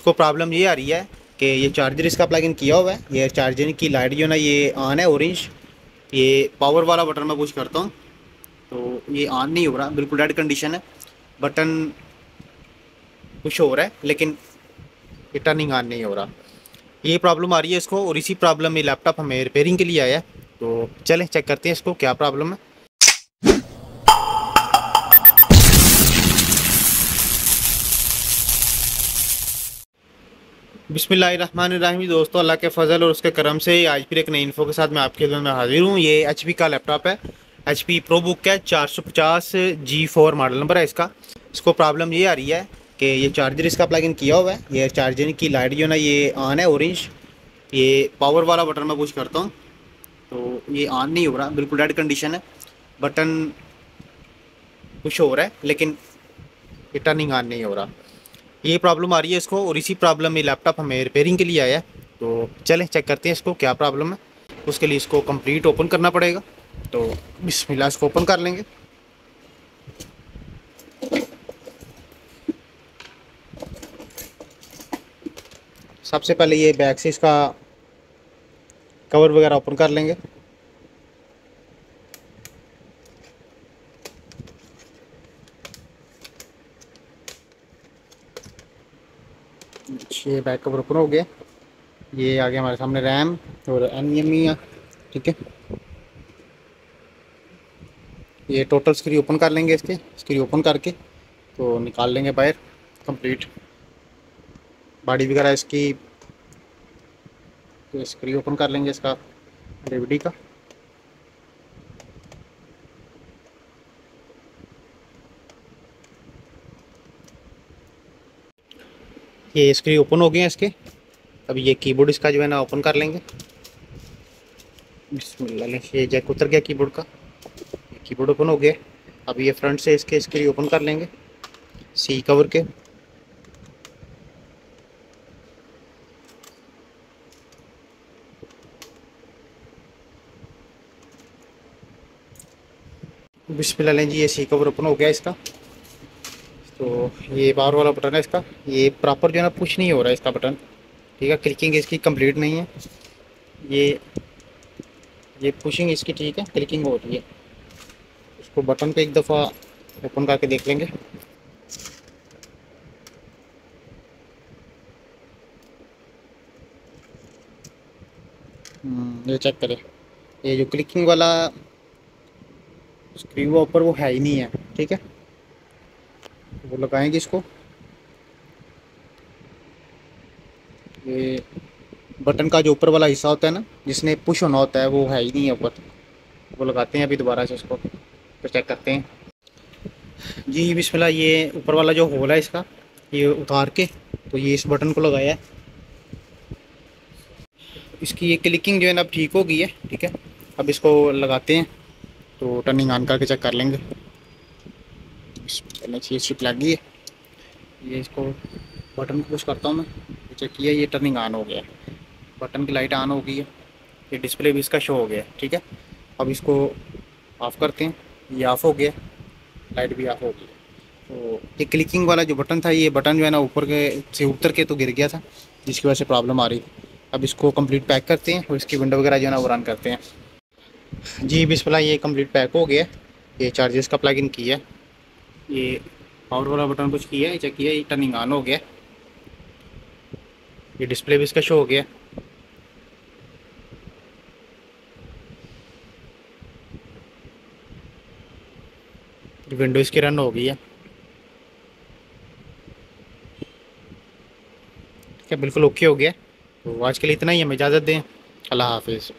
इसको प्रॉब्लम ये आ रही है कि ये चार्जर इसका प्लग इन किया हुआ है, ये चार्जर की लाइट जो है ना ये ऑन है ऑरेंज। ये पावर वाला बटन मैं पुश करता हूँ तो ये ऑन नहीं हो रहा, बिल्कुल डेड कंडीशन है। बटन पुश हो रहा है लेकिन ये टर्निंग ऑन नहीं हो रहा। ये प्रॉब्लम आ रही है इसको, और इसी प्रॉब्लम में लैपटॉप हमें रिपेयरिंग के लिए आया है। तो चलें चेक करते हैं इसको क्या प्रॉब्लम है। बिस्मिल्लाहिर्रहमानिर्रहीम। दोस्तों, अल्लाह के फजल और उसके करम से आज फिर एक नई इन्फो के साथ मैं आपके लिए में हाजिर हूँ। ये HP का लैपटॉप है, HP प्रो बुक है, 450G4 मॉडल नंबर है इसका। इसको प्रॉब्लम ये आ रही है कि ये चार्जर इसका प्लग इन किया हुआ है, ये चार्जर की लाइट जो है ना ये ऑन है ऑरेंज। ये पावर वाला बटन मैं पुश करता हूँ तो ये ऑन नहीं हो रहा, बिल्कुल डेड कंडीशन है। बटन पुश हो रहा है लेकिन ये टर्निंग ऑन नहीं हो रहा। ये प्रॉब्लम आ रही है इसको, और इसी प्रॉब्लम में लैपटॉप हमें रिपेयरिंग के लिए आया है। तो चलें चेक करते हैं इसको क्या प्रॉब्लम है। उसके लिए इसको कंप्लीट ओपन करना पड़ेगा। तो बिस्मिल्लाह इसको ओपन कर लेंगे। सबसे पहले ये बैक से इसका कवर वगैरह ओपन कर लेंगे। ये बैक कवर ओपन हो गया। ये आगे हमारे सामने रैम और NVMe है, ठीक है। ये टोटल स्क्रू ओपन कर लेंगे, इसके स्क्रू ओपन करके तो निकाल लेंगे बाहर कंप्लीट बॉडी वगैरह इसकी। तो स्क्रू ओपन कर लेंगे इसका DVD का। ये स्क्रू ओपन हो गए हैं इसके। अभी ये कीबोर्ड इसका जो है ना ओपन कर लेंगे। बिस्मिल्लाह, ये जैक उतर गया कीबोर्ड का, कीबोर्ड ओपन हो गया। अभी ये फ्रंट से इसके स्क्रू ओपन कर लेंगे सी कवर के। बिस्मिल्लाह जी, ये सी कवर ओपन हो गया इसका। तो ये पावर वाला बटन है इसका, ये प्रॉपर जो है ना पुश नहीं हो रहा है इसका बटन, ठीक है। क्लिकिंग इसकी कंप्लीट नहीं है। ये पुशिंग इसकी ठीक है, क्लिकिंग हो रही है। इसको बटन पे एक दफ़ा ओपन करके देख लेंगे। ये चेक करें, ये जो क्लिकिंग वाला स्क्रू ऊपर वो है ही नहीं है, ठीक है। वो लगाएंगे इसको। ये बटन का जो ऊपर वाला हिस्सा होता है ना जिसने पुश होना होता है वो है ही नहीं है ऊपर, वो लगाते हैं अभी दोबारा से इसको, तो चेक करते हैं जी। बिस्मिल्लाह, ये ऊपर वाला जो होल है इसका ये उतार के तो ये इस बटन को लगाया है। इसकी ये क्लिकिंग जो है ना अब ठीक हो गई है, ठीक है। अब इसको लगाते हैं तो टर्निंग ऑन करके चेक कर लेंगे। पहले ये स्विच लग गई है, ये इसको बटन को पुश करता हूँ मैं, चेक किया ये टर्निंग ऑन हो गया, बटन की लाइट ऑन हो गई है, ये डिस्प्ले भी इसका शो हो गया, ठीक है। अब इसको ऑफ़ करते हैं, ये ऑफ़ हो गया, लाइट भी ऑफ हो गई। तो ये क्लिकिंग वाला जो बटन था, ये बटन जो है ना ऊपर के से उतर के तो गिर गया था, जिसकी वजह से प्रॉब्लम आ रही थी। अब इसको कंप्लीट पैक करते हैं और इसकी विंडो वगैरह जो है ना वो रन करते हैं जी। बिस्मिल्लाह, ये कंप्लीट पैक हो गया। ये चार्जर्स का प्लग इन किया, ये पावर वाला बटन कुछ किया है, चेक किया, ये टर्निंग ऑन हो गया, ये डिस्प्ले भी इसका शो हो गया। विंडो इसकी रन हो गई है, ठीक है, बिल्कुल ओके हो गया। तो आज के लिए इतना ही, हमें इजाज़त दें। अल्लाह हाफिज़।